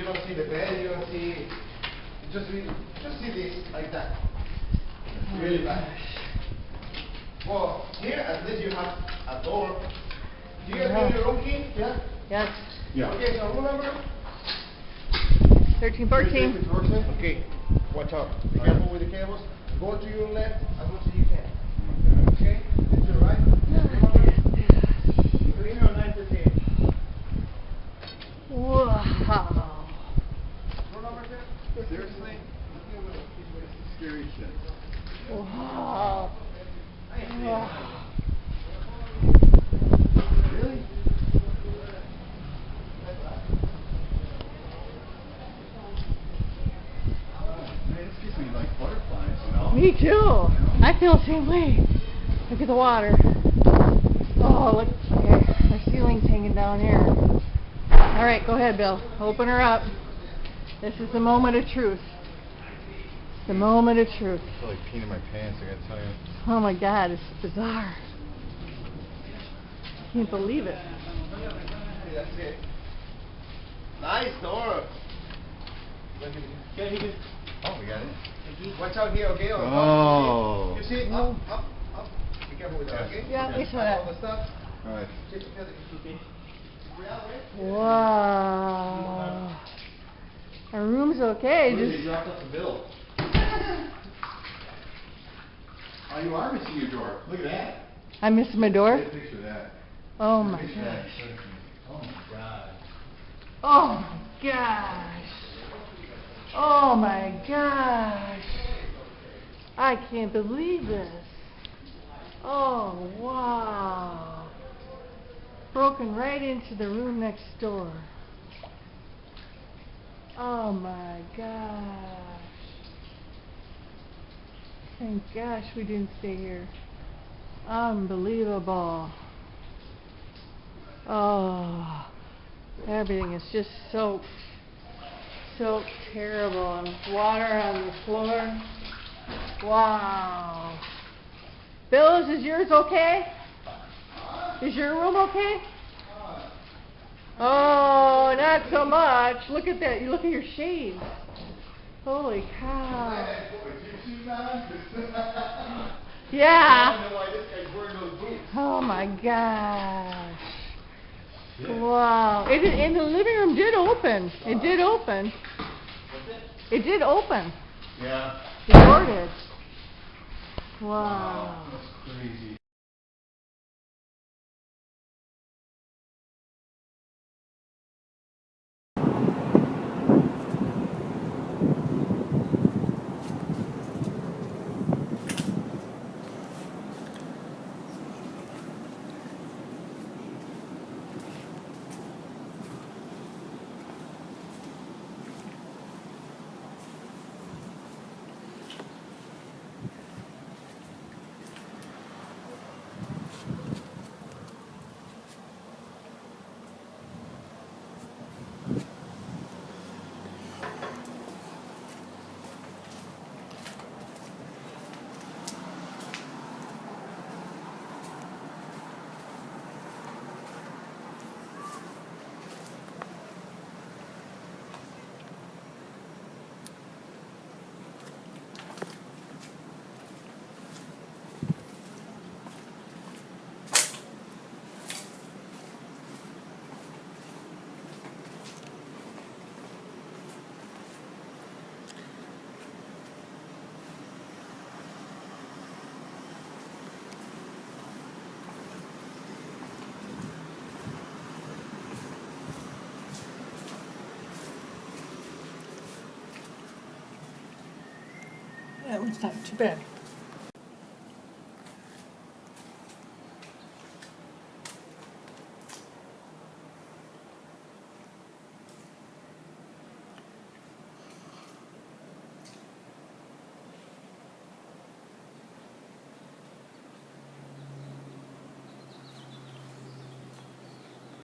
You don't see the bed, you don't see, just see this, like that. It's really bad. Well, here at least you have a door. Do you guys have your own key? Yeah? Yes. Yeah. Okay, so room number? 1314. Okay, watch out. Be careful with the cables. Go to your left as much as you can. Okay? To your right. 309. Wow. Room number, sir? Seriously? This is scary shit. Wow. Wow. Really? Man, this gives me like butterflies, you know? Me too. I feel the same way. Look at the water. Oh, look. Okay. Our ceiling's hanging down here. All right, go ahead, Bill. Open her up. This is the moment of truth. The moment of truth. I feel like peeing in my pants, I gotta tell you. Oh my God, it's bizarre. I can't believe it. That's it. Nice door. Oh, we got it. Watch out here, okay? Oh. You see it? Up. Be careful with that, okay? Yeah, we saw that. All the stuff. Alright. Wow. Our room's okay. They Just dropped off the bill. Oh, you are missing your door. Look at that. I'm missing my door. Get a picture of that. Oh my Picture of that. gosh. Oh my god. Oh my gosh. Oh my gosh. I can't believe this. Oh wow. Broken right into the room next door. Oh my gosh. Thank gosh we didn't stay here. Unbelievable. Oh, everything is just soaked. So terrible. And water on the floor. Wow. Bill, is yours okay? Is your room okay? Oh, not so much. Look at that. You look at your shades. Holy cow. Yeah. Oh my gosh. Wow. And the living room did open. It did open. It did open. Yeah. The door did. Wow. That's crazy. That one's not too bad.